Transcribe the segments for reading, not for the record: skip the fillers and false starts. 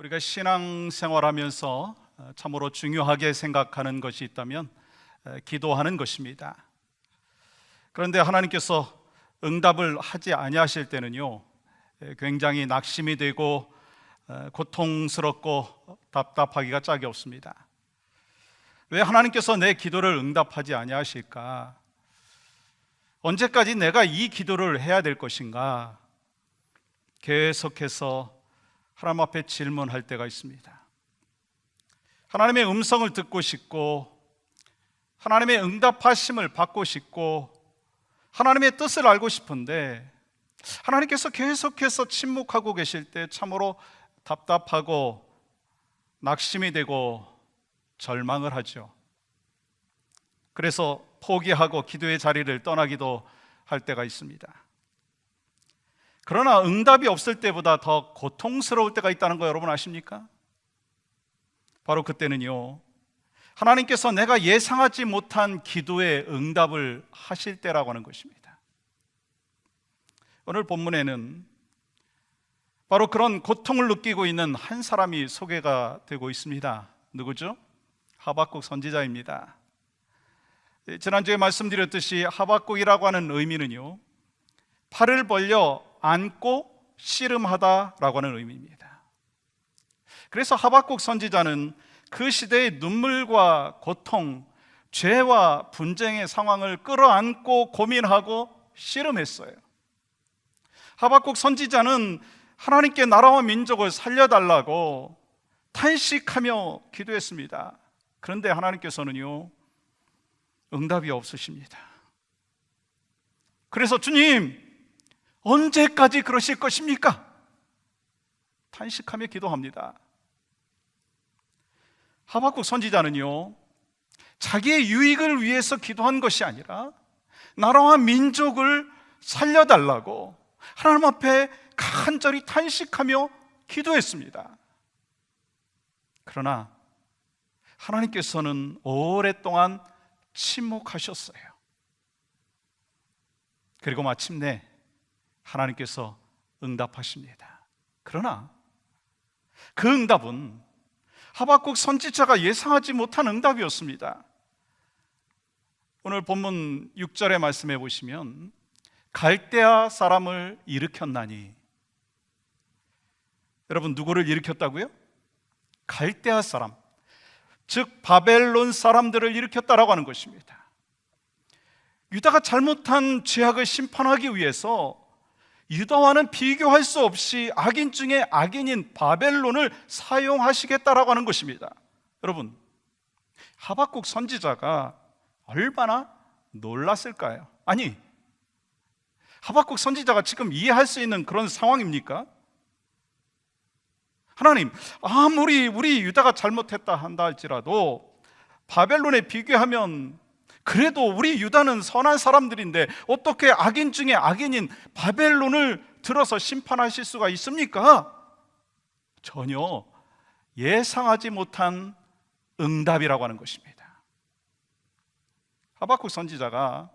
우리가 신앙생활하면서 참으로 중요하게 생각하는 것이 있다면 기도하는 것입니다. 그런데 하나님께서 응답을 하지 아니하실 때는요, 굉장히 낙심이 되고 고통스럽고 답답하기가 짝이 없습니다. 왜 하나님께서 내 기도를 응답하지 아니하실까? 언제까지 내가 이 기도를 해야 될 것인가? 계속해서 하나님 앞에 질문할 때가 있습니다. 하나님의 음성을 듣고 싶고, 하나님의 응답하심을 받고 싶고, 하나님의 뜻을 알고 싶은데 하나님께서 계속해서 침묵하고 계실 때 참으로 답답하고 낙심이 되고 절망을 하죠. 그래서 포기하고 기도의 자리를 떠나기도 할 때가 있습니다. 그러나 응답이 없을 때보다 더 고통스러울 때가 있다는 거 여러분 아십니까? 바로 그때는요, 하나님께서 내가 예상하지 못한 기도의 응답을 하실 때라고 하는 것입니다. 오늘 본문에는 바로 그런 고통을 느끼고 있는 한 사람이 소개가 되고 있습니다. 누구죠? 하박국 선지자입니다. 지난주에 말씀드렸듯이 하박국이라고 하는 의미는요, 팔을 벌려 안고 씨름하다라고 하는 의미입니다. 그래서 하박국 선지자는 그 시대의 눈물과 고통, 죄와 분쟁의 상황을 끌어안고 고민하고 씨름했어요. 하박국 선지자는 하나님께 나라와 민족을 살려달라고 탄식하며 기도했습니다. 그런데 하나님께서는요, 응답이 없으십니다. 그래서 주님, 언제까지 그러실 것입니까? 탄식하며 기도합니다. 하박국 선지자는요, 자기의 유익을 위해서 기도한 것이 아니라 나라와 민족을 살려달라고 하나님 앞에 간절히 탄식하며 기도했습니다. 그러나 하나님께서는 오랫동안 침묵하셨어요. 그리고 마침내 하나님께서 응답하십니다. 그러나 그 응답은 하박국 선지자가 예상하지 못한 응답이었습니다. 오늘 본문 6절의 말씀해 보시면 갈대아 사람을 일으켰나니, 여러분 누구를 일으켰다고요? 갈대아 사람, 즉 바벨론 사람들을 일으켰다라고 하는 것입니다. 유다가 잘못한 죄악을 심판하기 위해서 유다와는 비교할 수 없이 악인 중에 악인인 바벨론을 사용하시겠다라고 하는 것입니다. 여러분, 하박국 선지자가 얼마나 놀랐을까요? 아니, 하박국 선지자가 지금 이해할 수 있는 그런 상황입니까? 하나님, 아무리 우리 유다가 잘못했다 한다 할지라도 바벨론에 비교하면 그래도 우리 유다는 선한 사람들인데 어떻게 악인 중에 악인인 바벨론을 들어서 심판하실 수가 있습니까? 전혀 예상하지 못한 응답이라고 하는 것입니다. 하박국 선지자가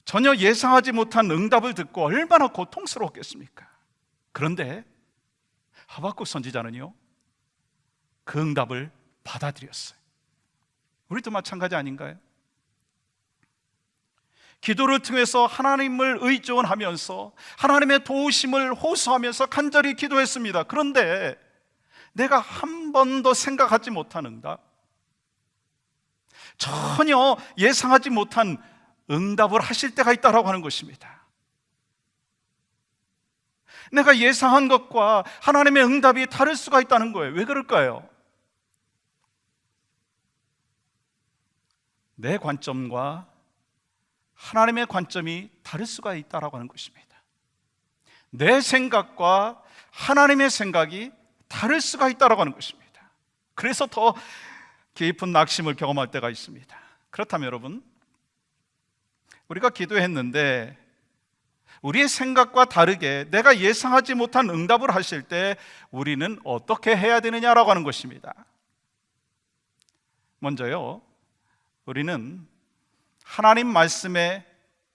전혀 예상하지 못한 응답을 듣고 얼마나 고통스러웠겠습니까? 그런데 하박국 선지자는요, 그 응답을 받아들였어요. 우리도 마찬가지 아닌가요? 기도를 통해서 하나님을 의존하면서 하나님의 도우심을 호소하면서 간절히 기도했습니다. 그런데 내가 한 번도 생각하지 못한 응답, 전혀 예상하지 못한 응답을 하실 때가 있다고 하는 것입니다. 내가 예상한 것과 하나님의 응답이 다를 수가 있다는 거예요. 왜 그럴까요? 내 관점과 하나님의 관점이 다를 수가 있다고 하는 것입니다. 내 생각과 하나님의 생각이 다를 수가 있다고 하는 것입니다. 그래서 더 깊은 낙심을 경험할 때가 있습니다. 그렇다면 여러분, 우리가 기도했는데 우리의 생각과 다르게 내가 예상하지 못한 응답을 하실 때 우리는 어떻게 해야 되느냐라고 하는 것입니다. 먼저요, 우리는 하나님 말씀에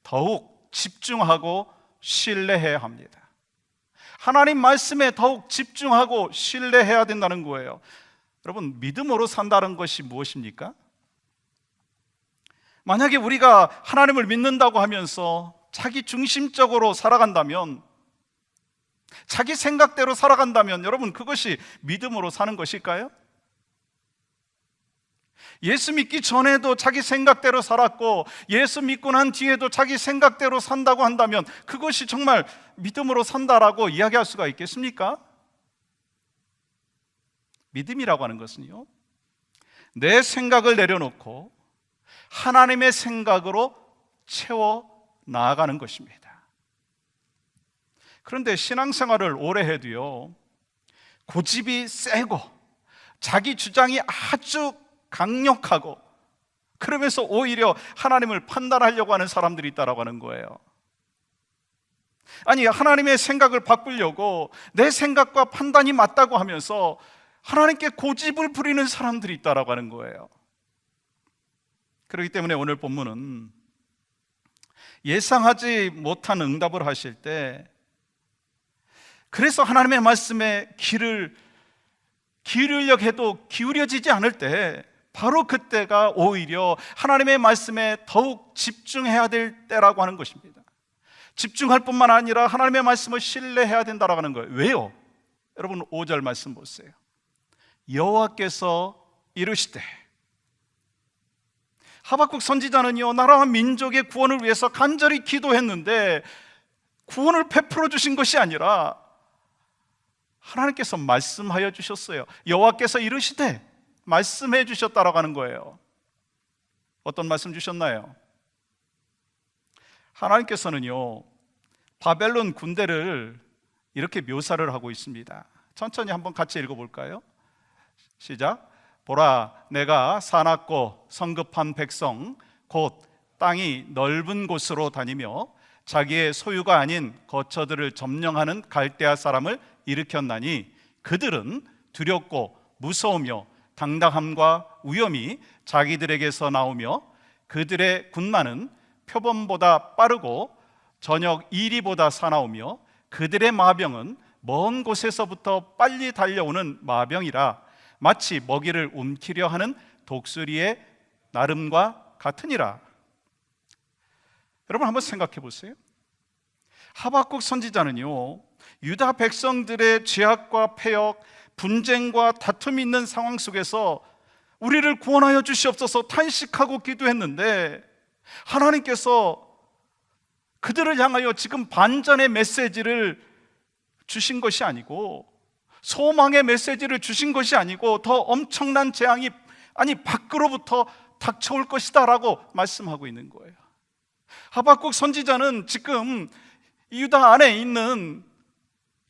더욱 집중하고 신뢰해야 합니다. 하나님 말씀에 더욱 집중하고 신뢰해야 된다는 거예요. 여러분, 믿음으로 산다는 것이 무엇입니까? 만약에 우리가 하나님을 믿는다고 하면서 자기 중심적으로 살아간다면, 자기 생각대로 살아간다면 여러분, 그것이 믿음으로 사는 것일까요? 예수 믿기 전에도 자기 생각대로 살았고 예수 믿고 난 뒤에도 자기 생각대로 산다고 한다면 그것이 정말 믿음으로 산다라고 이야기할 수가 있겠습니까? 믿음이라고 하는 것은요, 내 생각을 내려놓고 하나님의 생각으로 채워 나아가는 것입니다. 그런데 신앙생활을 오래 해도요, 고집이 세고 자기 주장이 아주 강력하고 그러면서 오히려 하나님을 판단하려고 하는 사람들이 있다라고 하는 거예요. 아니, 하나님의 생각을 바꾸려고 내 생각과 판단이 맞다고 하면서 하나님께 고집을 부리는 사람들이 있다라고 하는 거예요. 그렇기 때문에 오늘 본문은 예상하지 못한 응답을 하실 때, 그래서 하나님의 말씀에 귀를 기울이려고 해도 기울여지지 않을 때, 바로 그때가 오히려 하나님의 말씀에 더욱 집중해야 될 때라고 하는 것입니다. 집중할 뿐만 아니라 하나님의 말씀을 신뢰해야 된다라고 하는 거예요. 왜요? 여러분 5절 말씀 보세요. 여호와께서 이르시되, 하박국 선지자는요, 나라와 민족의 구원을 위해서 간절히 기도했는데 구원을 베풀어 주신 것이 아니라 하나님께서 말씀하여 주셨어요. 여호와께서 이르시되 말씀해 주셨다라고 하는 거예요. 어떤 말씀 주셨나요? 하나님께서는요, 바벨론 군대를 이렇게 묘사를 하고 있습니다. 천천히 한번 같이 읽어볼까요? 시작. 보라, 내가 사납고 성급한 백성 곧 땅이 넓은 곳으로 다니며 자기의 소유가 아닌 거처들을 점령하는 갈대아 사람을 일으켰나니 그들은 두렵고 무서우며 당당함과 위엄이 자기들에게서 나오며 그들의 군마는 표범보다 빠르고 저녁 이리보다 사나우며 그들의 마병은 먼 곳에서부터 빨리 달려오는 마병이라 마치 먹이를 움키려 하는 독수리의 나름과 같으니라. 여러분 한번 생각해 보세요. 하박국 선지자는요, 유다 백성들의 죄악과 패역, 분쟁과 다툼이 있는 상황 속에서 우리를 구원하여 주시옵소서 탄식하고 기도했는데, 하나님께서 그들을 향하여 지금 반전의 메시지를 주신 것이 아니고, 소망의 메시지를 주신 것이 아니고 더 엄청난 재앙이 밖으로부터 닥쳐올 것이다 라고 말씀하고 있는 거예요. 하박국 선지자는 지금 유다 안에 있는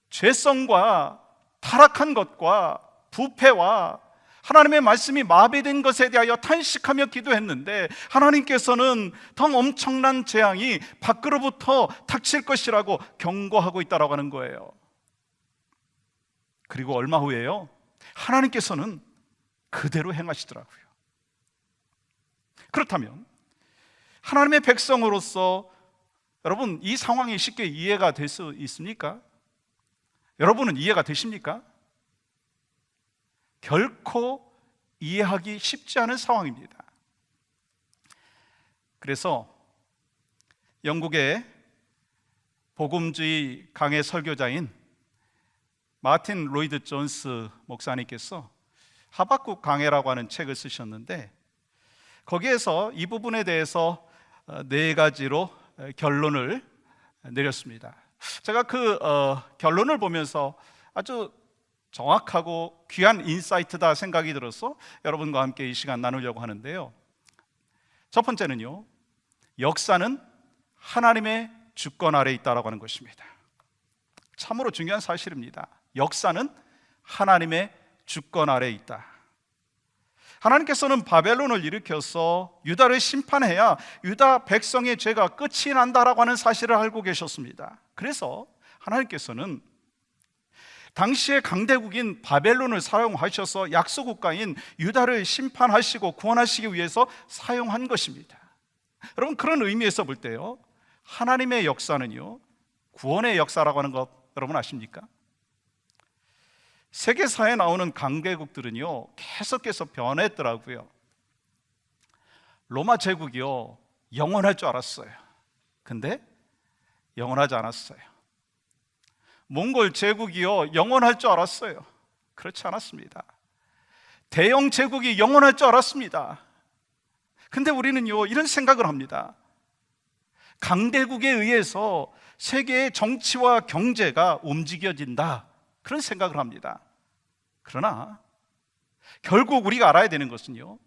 죄성과 타락한 것과 부패와 하나님의 말씀이 마비된 것에 대하여 탄식하며 기도했는데, 하나님께서는 더 엄청난 재앙이 밖으로부터 닥칠 것이라고 경고하고 있다고 하는 거예요. 그리고 얼마 후에요, 하나님께서는 그대로 행하시더라고요. 그렇다면 하나님의 백성으로서 여러분, 이 상황이 쉽게 이해가 될 수 있습니까? 여러분은 이해가 되십니까? 결코 이해하기 쉽지 않은 상황입니다. 그래서 영국의 복음주의 강해 설교자인 마틴 로이드 존스 목사님께서 하박국 강해라고 하는 책을 쓰셨는데, 거기에서 이 부분에 대해서 4가지로 결론을 내렸습니다. 제가 그 결론을 보면서 아주 정확하고 귀한 인사이트다 생각이 들어서 여러분과 함께 이 시간 나누려고 하는데요. 첫 번째는요, 역사는 하나님의 주권 아래 있다라고 하는 것입니다. 참으로 중요한 사실입니다. 역사는 하나님의 주권 아래 있다. 하나님께서는 바벨론을 일으켜서 유다를 심판해야 유다 백성의 죄가 끝이 난다라고 하는 사실을 알고 계셨습니다. 그래서 하나님께서는 당시의 강대국인 바벨론을 사용하셔서 약소국가인 유다를 심판하시고 구원하시기 위해서 사용한 것입니다. 여러분, 그런 의미에서 볼 때요, 하나님의 역사는요, 구원의 역사라고 하는 것 여러분 아십니까? 세계사에 나오는 강대국들은요 계속해서 변했더라고요. 로마 제국이요 영원할 줄 알았어요. 근데 영원하지 않았어요. 몽골 제국이요 영원할 줄 알았어요. 그렇지 않았습니다. 대영 제국이 영원할 줄 알았습니다. 근데 우리는요 이런 생각을 합니다. 강대국에 의해서 세계의 정치와 경제가 움직여진다, 그런 생각을 합니다. 그러나 결국 우리가 알아야 되는 것은요,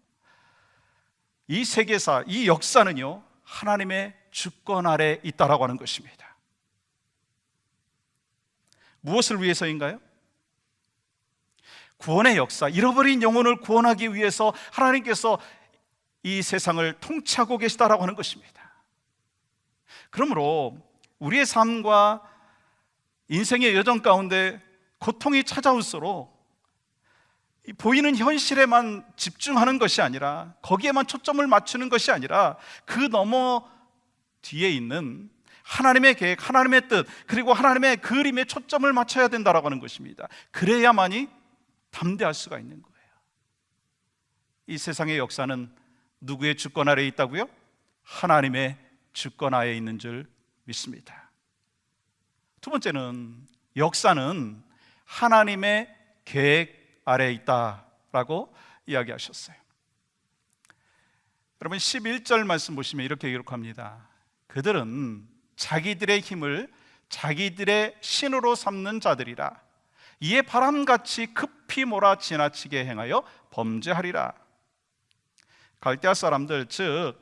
이 세계사, 이 역사는요 하나님의 주권 아래 있다라고 하는 것입니다. 무엇을 위해서인가요? 구원의 역사, 잃어버린 영혼을 구원하기 위해서 하나님께서 이 세상을 통치하고 계시다라고 하는 것입니다. 그러므로 우리의 삶과 인생의 여정 가운데 고통이 찾아올수록 보이는 현실에만 집중하는 것이 아니라, 거기에만 초점을 맞추는 것이 아니라 그 너머 뒤에 있는 하나님의 계획, 하나님의 뜻, 그리고 하나님의 그림에 초점을 맞춰야 된다라고 하는 것입니다. 그래야만이 담대할 수가 있는 거예요. 이 세상의 역사는 누구의 주권 아래에 있다고요? 하나님의 주권 하에 있는 줄 믿습니다. 두 번째는 역사는 하나님의 계획 아래에 있다라고 이야기하셨어요. 여러분 11절 말씀 보시면 이렇게 기록합니다. 그들은 자기들의 힘을 자기들의 신으로 삼는 자들이라. 이에 바람같이 급히 몰아 지나치게 행하여 범죄하리라. 갈대아 사람들, 즉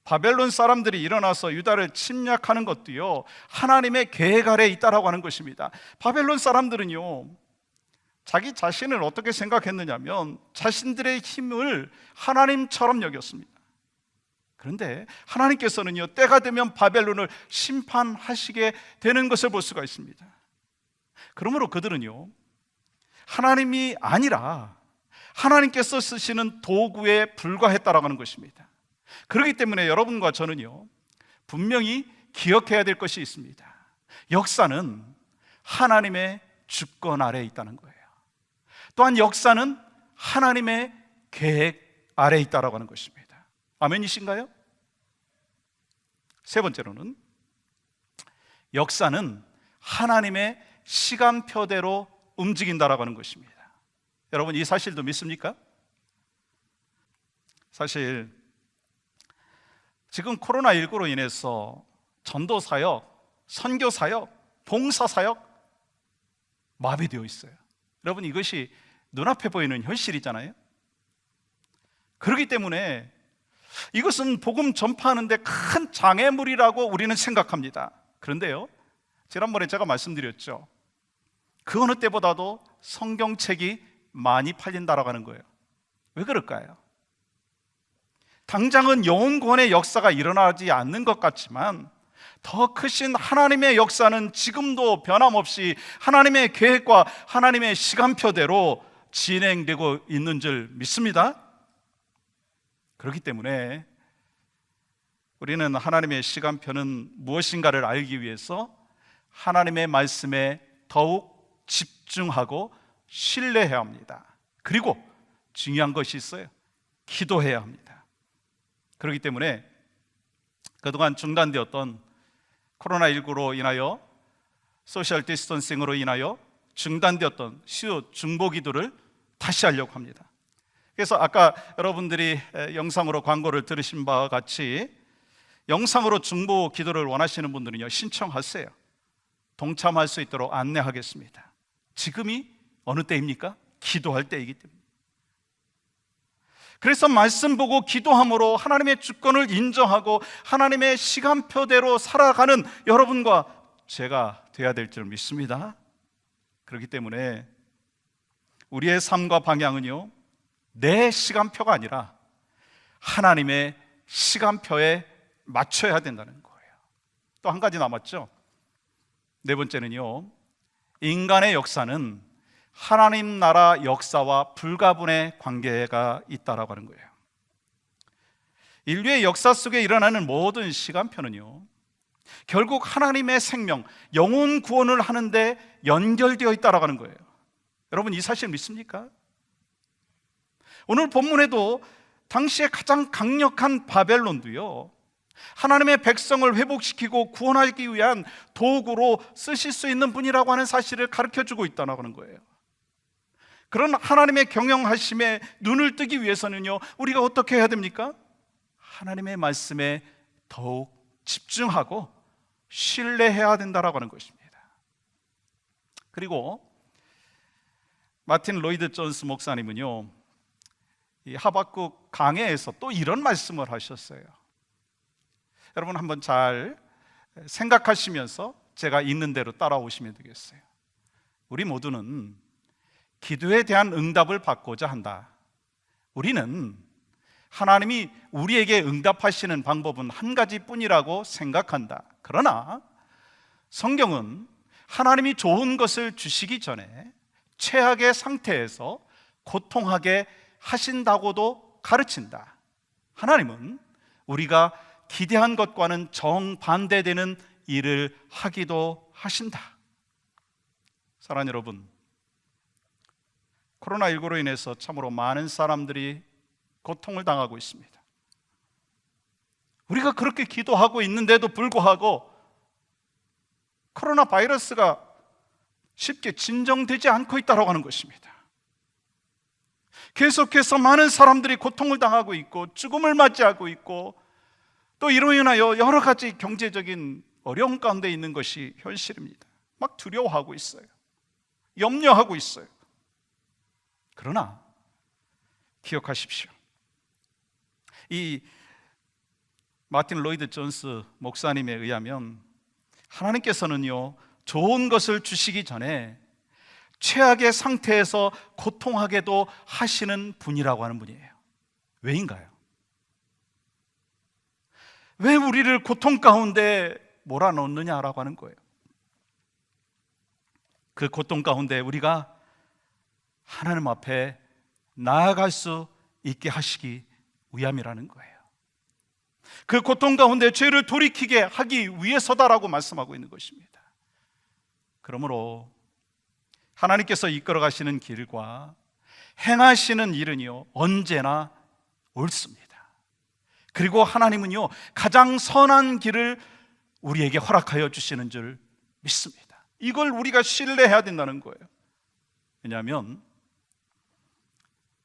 바벨론 사람들이 일어나서 유다를 침략하는 것도요 하나님의 계획 아래에 있다라고 하는 것입니다. 바벨론 사람들은요 자기 자신을 어떻게 생각했느냐면 자신들의 힘을 하나님처럼 여겼습니다. 그런데 하나님께서는요 때가 되면 바벨론을 심판하시게 되는 것을 볼 수가 있습니다. 그러므로 그들은요 하나님이 아니라 하나님께서 쓰시는 도구에 불과했다라고 하는 것입니다. 그렇기 때문에 여러분과 저는요 분명히 기억해야 될 것이 있습니다. 역사는 하나님의 주권 아래에 있다는 거예요. 또한 역사는 하나님의 계획 아래에 있다라고 하는 것입니다. 아멘이신가요? 세 번째로는 역사는 하나님의 시간표대로 움직인다라고 하는 것입니다. 여러분 이 사실도 믿습니까? 사실 지금 코로나19로 인해서 전도 사역, 선교 사역, 봉사 사역 마비되어 있어요. 여러분 이것이 눈앞에 보이는 현실이잖아요. 그렇기 때문에 이것은 복음 전파하는데 큰 장애물이라고 우리는 생각합니다. 그런데요 지난번에 제가 말씀드렸죠. 그 어느 때보다도 성경책이 많이 팔린다라고 하는 거예요. 왜 그럴까요? 당장은 영혼구원의 역사가 일어나지 않는 것 같지만 더 크신 하나님의 역사는 지금도 변함없이 하나님의 계획과 하나님의 시간표대로 진행되고 있는 줄 믿습니다. 그렇기 때문에 우리는 하나님의 시간표는 무엇인가를 알기 위해서 하나님의 말씀에 더욱 집중하고 신뢰해야 합니다. 그리고 중요한 것이 있어요. 기도해야 합니다. 그렇기 때문에 그동안 중단되었던 코로나19로 인하여 소셜 디스턴싱으로 인하여 중단되었던 수요 중보 기도를 다시 하려고 합니다. 그래서 아까 여러분들이 영상으로 광고를 들으신 바와 같이 영상으로 중보 기도를 원하시는 분들은요 신청하세요. 동참할 수 있도록 안내하겠습니다. 지금이 어느 때입니까? 기도할 때이기 때문에. 그래서 말씀 보고 기도함으로 하나님의 주권을 인정하고 하나님의 시간표대로 살아가는 여러분과 제가 돼야 될 줄 믿습니다. 그렇기 때문에 우리의 삶과 방향은요 내 시간표가 아니라 하나님의 시간표에 맞춰야 된다는 거예요. 또 한 가지 남았죠. 네 번째는요 인간의 역사는 하나님 나라 역사와 불가분의 관계가 있다라고 하는 거예요. 인류의 역사 속에 일어나는 모든 시간표는요 결국 하나님의 생명, 영혼 구원을 하는데 연결되어 있다라고 하는 거예요. 여러분, 이 사실 믿습니까? 오늘 본문에도 당시에 가장 강력한 바벨론도요, 하나님의 백성을 회복시키고 구원하기 위한 도구로 쓰실 수 있는 분이라고 하는 사실을 가르쳐주고 있다고 하는 거예요. 그런 하나님의 경영하심에 눈을 뜨기 위해서는요, 우리가 어떻게 해야 됩니까? 하나님의 말씀에 더욱 집중하고 신뢰해야 된다라고 하는 것입니다. 그리고 마틴 로이드 존스 목사님은요, 이 하박국 강해에서 또 이런 말씀을 하셨어요. 여러분 한번 잘 생각하시면서 제가 있는 대로 따라오시면 되겠어요. 우리 모두는 기도에 대한 응답을 받고자 한다. 우리는 하나님이 우리에게 응답하시는 방법은 한 가지뿐이라고 생각한다. 그러나 성경은 하나님이 좋은 것을 주시기 전에 최악의 상태에서 고통하게 하신다고도 가르친다. 하나님은 우리가 기대한 것과는 정반대되는 일을 하기도 하신다. 사랑하는 여러분, 코로나19로 인해서 참으로 많은 사람들이 고통을 당하고 있습니다. 우리가 그렇게 기도하고 있는데도 불구하고 코로나 바이러스가 쉽게 진정되지 않고 있다고 하는 것입니다. 계속해서 많은 사람들이 고통을 당하고 있고 죽음을 맞이하고 있고 또 이로 인하여 여러 가지 경제적인 어려움 가운데 있는 것이 현실입니다. 막 두려워하고 있어요. 염려하고 있어요. 그러나 기억하십시오. 이 마틴 로이드 존스 목사님에 의하면 하나님께서는요, 좋은 것을 주시기 전에 최악의 상태에서 고통하게도 하시는 분이라고 하는 분이에요. 왜인가요? 왜 우리를 고통 가운데 몰아넣느냐라고 하는 거예요. 그 고통 가운데 우리가 하나님 앞에 나아갈 수 있게 하시기 위함이라는 거예요. 그 고통 가운데 죄를 돌이키게 하기 위해서다라고 말씀하고 있는 것입니다. 그러므로 하나님께서 이끌어 가시는 길과 행하시는 일은요, 언제나 옳습니다. 그리고 하나님은요, 가장 선한 길을 우리에게 허락하여 주시는 줄 믿습니다. 이걸 우리가 신뢰해야 된다는 거예요. 왜냐하면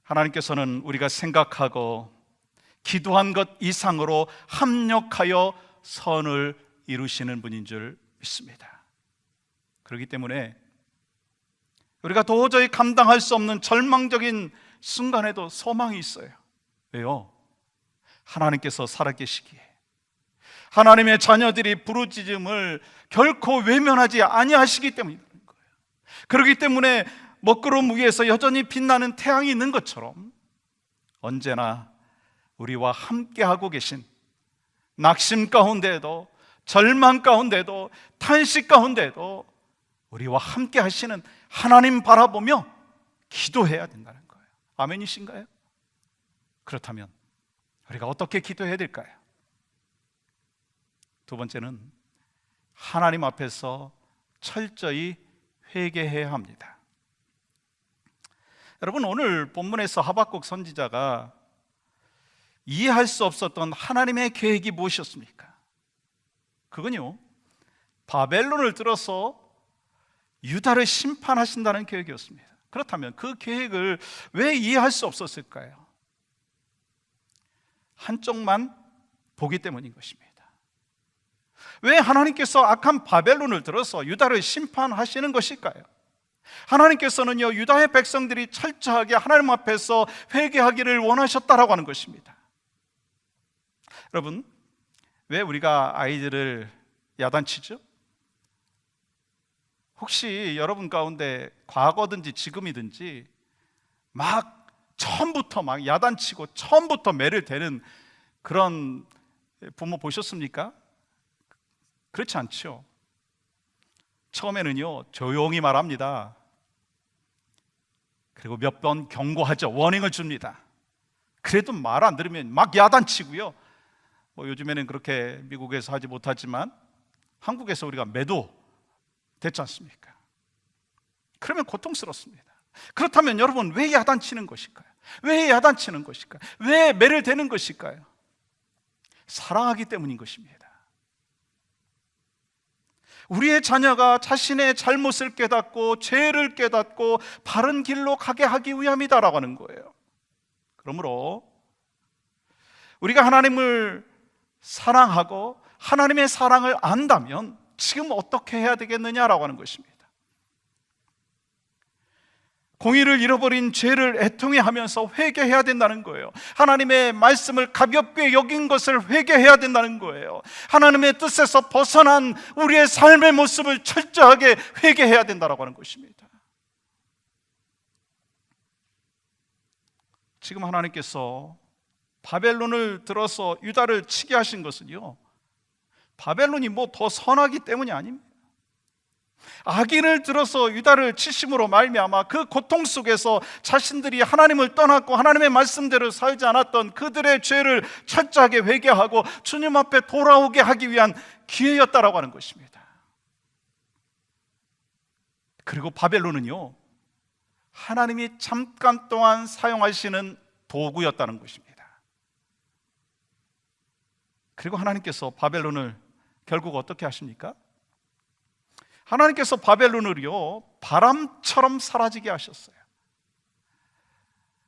하나님께서는 우리가 생각하고 기도한 것 이상으로 합력하여 선을 이루시는 분인 줄 믿습니다. 그렇기 때문에 우리가 도저히 감당할 수 없는 절망적인 순간에도 소망이 있어요. 왜요? 하나님께서 살아계시기에, 하나님의 자녀들이 부르짖음을 결코 외면하지 아니하시기 때문이라는 거예요. 그렇기 때문에 먹구름 위에서 여전히 빛나는 태양이 있는 것처럼 언제나 우리와 함께하고 계신, 낙심 가운데에도 절망 가운데도 탄식 가운데도 우리와 함께 하시는 하나님 바라보며 기도해야 된다는 거예요. 아멘이신가요? 그렇다면 우리가 어떻게 기도해야 될까요? 두 번째는 하나님 앞에서 철저히 회개해야 합니다. 여러분, 오늘 본문에서 하박국 선지자가 이해할 수 없었던 하나님의 계획이 무엇이었습니까? 그건요, 바벨론을 들어서 유다를 심판하신다는 계획이었습니다. 그렇다면 그 계획을 왜 이해할 수 없었을까요? 한쪽만 보기 때문인 것입니다. 왜 하나님께서 악한 바벨론을 들어서 유다를 심판하시는 것일까요? 하나님께서는요, 유다의 백성들이 철저하게 하나님 앞에서 회개하기를 원하셨다라고 하는 것입니다. 여러분, 왜 우리가 아이들을 야단치죠? 혹시 여러분 가운데 과거든지 지금이든지 막 처음부터 막 야단치고 처음부터 매를 대는 그런 부모 보셨습니까? 그렇지 않죠. 처음에는요, 조용히 말합니다. 그리고 몇 번 경고하죠. 워닝을 줍니다. 그래도 말 안 들으면 막 야단치고요. 요즘에는 그렇게 미국에서 하지 못하지만 한국에서 우리가 매도 됐지 않습니까? 그러면 고통스럽습니다. 그렇다면 여러분, 왜 야단치는 것일까요? 왜 야단치는 것일까요? 왜 매를 대는 것일까요? 사랑하기 때문인 것입니다. 우리의 자녀가 자신의 잘못을 깨닫고 죄를 깨닫고 바른 길로 가게 하기 위함이다라고 하는 거예요. 그러므로 우리가 하나님을 사랑하고 하나님의 사랑을 안다면 지금 어떻게 해야 되겠느냐라고 하는 것입니다. 공의를 잃어버린 죄를 애통해 하면서 회개해야 된다는 거예요. 하나님의 말씀을 가볍게 여긴 것을 회개해야 된다는 거예요. 하나님의 뜻에서 벗어난 우리의 삶의 모습을 철저하게 회개해야 된다고 하는 것입니다. 지금 하나님께서 바벨론을 들어서 유다를 치게 하신 것은요, 바벨론이 뭐 더 선하기 때문이 아닙니다. 악인을 들어서 유다를 치심으로 말미암아 그 고통 속에서 자신들이 하나님을 떠났고 하나님의 말씀대로 살지 않았던 그들의 죄를 철저하게 회개하고 주님 앞에 돌아오게 하기 위한 기회였다라고 하는 것입니다. 그리고 바벨론은요, 하나님이 잠깐 동안 사용하시는 도구였다는 것입니다. 그리고 하나님께서 바벨론을 결국 어떻게 하십니까? 하나님께서 바벨론을요, 바람처럼 사라지게 하셨어요.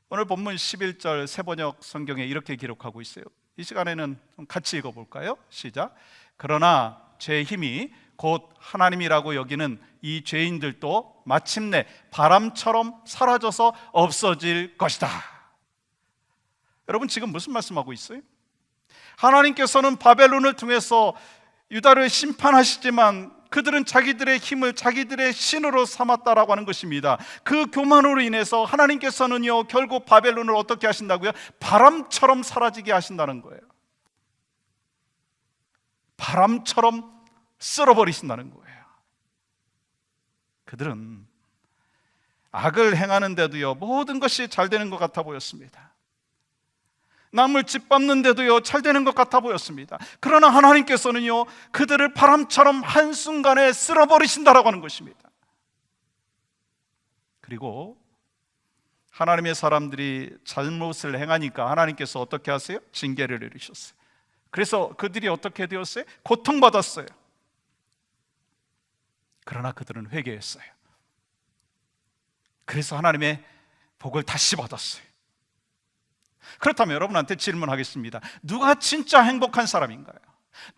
오늘 본문 11절 새번역 성경에 이렇게 기록하고 있어요. 이 시간에는 같이 읽어볼까요? 시작. 그러나 죄의 힘이 곧 하나님이라고 여기는 이 죄인들도 마침내 바람처럼 사라져서 없어질 것이다. 여러분, 지금 무슨 말씀하고 있어요? 하나님께서는 바벨론을 통해서 유다를 심판하시지만 그들은 자기들의 힘을 자기들의 신으로 삼았다라고 하는 것입니다. 그 교만으로 인해서 하나님께서는요, 결국 바벨론을 어떻게 하신다고요? 바람처럼 사라지게 하신다는 거예요. 바람처럼 쓸어버리신다는 거예요. 그들은 악을 행하는데도요, 모든 것이 잘 되는 것 같아 보였습니다. 남을 짓밟는데도요, 잘 되는 것 같아 보였습니다. 그러나 하나님께서는요, 그들을 바람처럼 한순간에 쓸어버리신다라고 하는 것입니다. 그리고 하나님의 사람들이 잘못을 행하니까 하나님께서 어떻게 하세요? 징계를 내리셨어요. 그래서 그들이 어떻게 되었어요? 고통받았어요. 그러나 그들은 회개했어요. 그래서 하나님의 복을 다시 받았어요. 그렇다면 여러분한테 질문하겠습니다. 누가 진짜 행복한 사람인가요?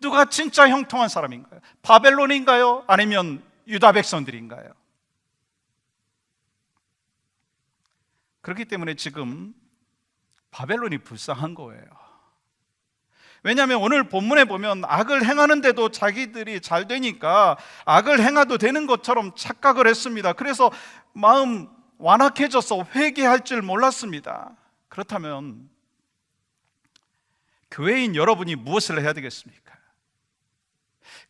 누가 진짜 형통한 사람인가요? 바벨론인가요? 아니면 유다 백성들인가요? 그렇기 때문에 지금 바벨론이 불쌍한 거예요. 왜냐하면 오늘 본문에 보면 악을 행하는데도 자기들이 잘 되니까 악을 행해도 되는 것처럼 착각을 했습니다. 그래서 마음 완악해져서 회개할 줄 몰랐습니다. 그렇다면 교회인 여러분이 무엇을 해야 되겠습니까?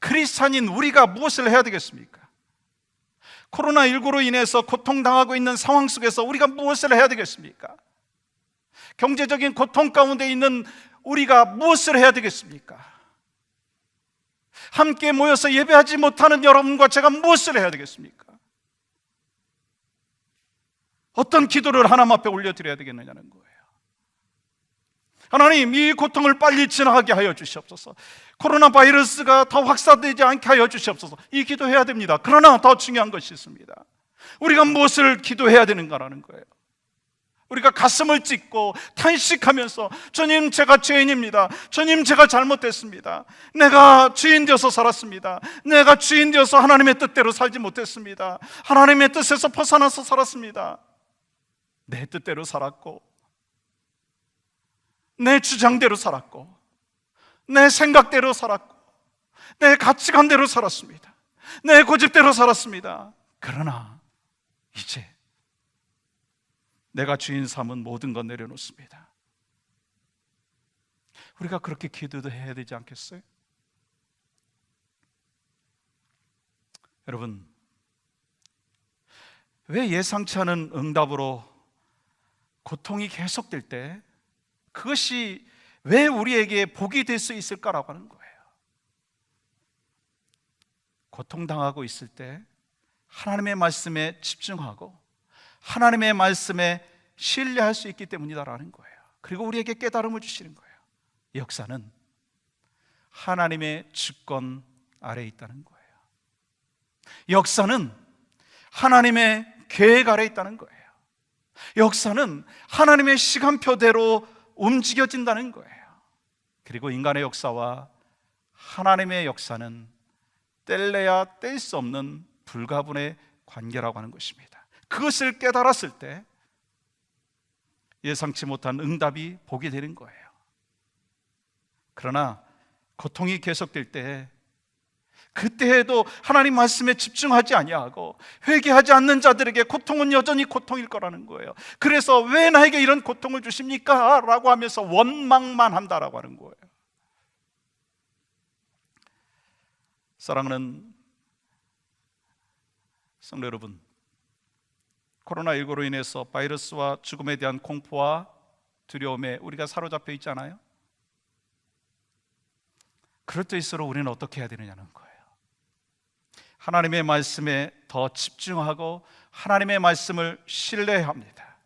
크리스찬인 우리가 무엇을 해야 되겠습니까? 코로나19로 인해서 고통당하고 있는 상황 속에서 우리가 무엇을 해야 되겠습니까? 경제적인 고통 가운데 있는 우리가 무엇을 해야 되겠습니까? 함께 모여서 예배하지 못하는 여러분과 제가 무엇을 해야 되겠습니까? 어떤 기도를 하나님 앞에 올려드려야 되겠느냐는 거예요. 하나님, 이 고통을 빨리 지나가게 하여 주시옵소서. 코로나 바이러스가 더 확산되지 않게 하여 주시옵소서. 이 기도해야 됩니다. 그러나 더 중요한 것이 있습니다. 우리가 무엇을 기도해야 되는가라는 거예요. 우리가 가슴을 찢고 탄식하면서 주님, 제가 죄인입니다. 주님, 제가 잘못했습니다. 내가 주인 되어서 살았습니다. 내가 주인 되어서 하나님의 뜻대로 살지 못했습니다. 하나님의 뜻에서 벗어나서 살았습니다. 내 뜻대로 살았고 내 주장대로 살았고 내 생각대로 살았고 내 가치관대로 살았습니다. 내 고집대로 살았습니다. 그러나 이제 내가 주인 삼은 모든 것 내려놓습니다. 우리가 그렇게 기도도 해야 되지 않겠어요? 여러분, 왜 예상치 않은 응답으로 고통이 계속될 때 그것이 왜 우리에게 복이 될 수 있을까라고 하는 거예요. 고통당하고 있을 때 하나님의 말씀에 집중하고 하나님의 말씀에 신뢰할 수 있기 때문이다라는 거예요. 그리고 우리에게 깨달음을 주시는 거예요. 역사는 하나님의 주권 아래에 있다는 거예요. 역사는 하나님의 계획 아래에 있다는 거예요. 역사는 하나님의 시간표대로 움직여진다는 거예요. 그리고 인간의 역사와 하나님의 역사는 뗄래야 뗄 수 없는 불가분의 관계라고 하는 것입니다. 그것을 깨달았을 때 예상치 못한 응답이 보게 되는 거예요. 그러나 고통이 계속될 때 그때에도 하나님 말씀에 집중하지 아니하고 회개하지 않는 자들에게 고통은 여전히 고통일 거라는 거예요. 그래서 왜 나에게 이런 고통을 주십니까? 라고 하면서 원망만 한다라고 하는 거예요. 사랑하는 성도 여러분, 코로나19로 인해서 바이러스와 죽음에 대한 공포와 두려움에 우리가 사로잡혀 있잖아요. 그럴 때일수록 우리는 어떻게 해야 되느냐는 거예요. 하나님의 말씀에 더 집중하고 하나님의 말씀을 신뢰해야 합니다.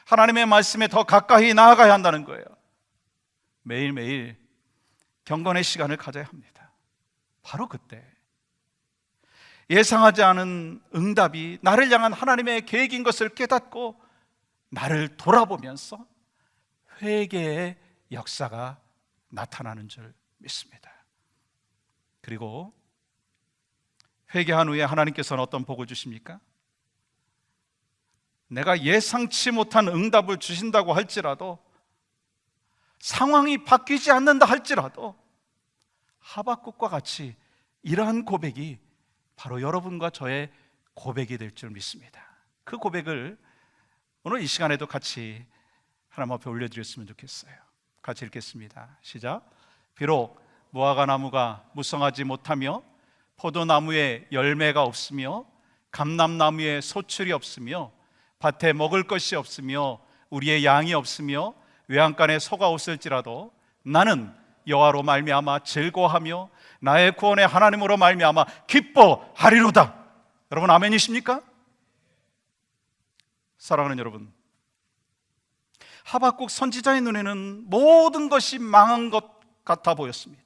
하나님의 말씀에 더 가까이 나아가야 한다는 거예요. 매일매일 경건의 시간을 가져야 합니다. 바로 그때 예상하지 않은 응답이 나를 향한 하나님의 계획인 것을 깨닫고 나를 돌아보면서 회개의 역사가 나타나는 줄 믿습니다. 그리고 회개한 후에 하나님께서는 어떤 복을 주십니까? 내가 예상치 못한 응답을 주신다고 할지라도, 상황이 바뀌지 않는다 할지라도 하박국과 같이 이러한 고백이 바로 여러분과 저의 고백이 될 줄 믿습니다. 그 고백을 오늘 이 시간에도 같이 하나님 앞에 올려드렸으면 좋겠어요. 같이 읽겠습니다. 시작. 비록 무화과 나무가 무성하지 못하며 포도나무에 열매가 없으며 감람나무에 소출이 없으며 밭에 먹을 것이 없으며 우리의 양이 없으며 외양간에 소가 없을지라도 나는 여호와로 말미암아 즐거워하며 나의 구원의 하나님으로 말미암아 기뻐하리로다. 여러분 아멘이십니까? 사랑하는 여러분, 하박국 선지자의 눈에는 모든 것이 망한 것 같아 보였습니다.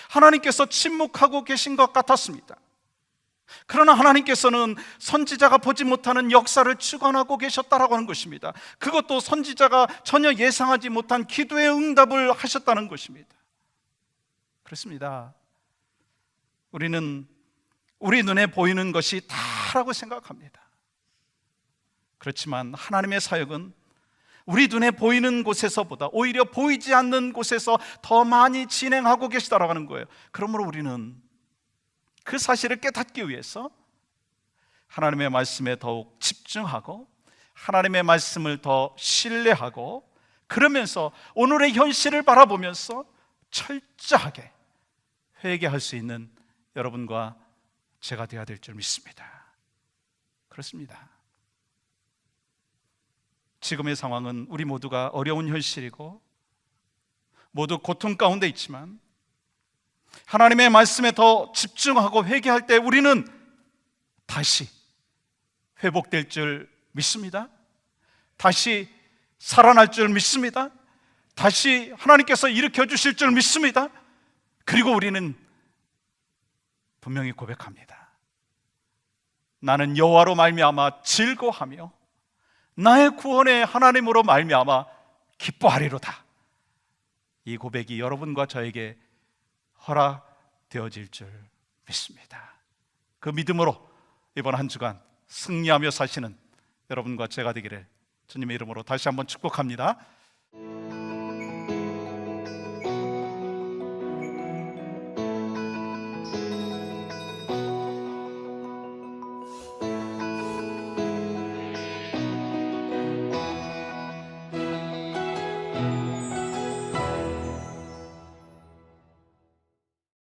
하나님께서 침묵하고 계신 것 같았습니다. 그러나 하나님께서는 선지자가 보지 못하는 역사를 주관하고 계셨다라고 하는 것입니다. 그것도 선지자가 전혀 예상하지 못한 기도의 응답을 하셨다는 것입니다. 그렇습니다. 우리는 우리 눈에 보이는 것이 다라고 생각합니다. 그렇지만 하나님의 사역은 우리 눈에 보이는 곳에서보다 오히려 보이지 않는 곳에서 더 많이 진행하고 계시다라고 하는 거예요. 그러므로 우리는 그 사실을 깨닫기 위해서 하나님의 말씀에 더욱 집중하고 하나님의 말씀을 더 신뢰하고, 그러면서 오늘의 현실을 바라보면서 철저하게 회개할 수 있는 여러분과 제가 되어야 될 줄 믿습니다. 그렇습니다. 지금의 상황은 우리 모두가 어려운 현실이고 모두 고통 가운데 있지만 하나님의 말씀에 더 집중하고 회개할 때 우리는 다시 회복될 줄 믿습니다. 다시 살아날 줄 믿습니다. 다시 하나님께서 일으켜 주실 줄 믿습니다. 그리고 우리는 분명히 고백합니다. 나는 여호와로 말미암아 즐거워하며 나의 구원의 하나님으로 말미암아 기뻐하리로다. 이 고백이 여러분과 저에게 허락되어질 줄 믿습니다. 그 믿음으로 이번 한 주간 승리하며 사시는 여러분과 제가 되기를 주님의 이름으로 다시 한번 축복합니다.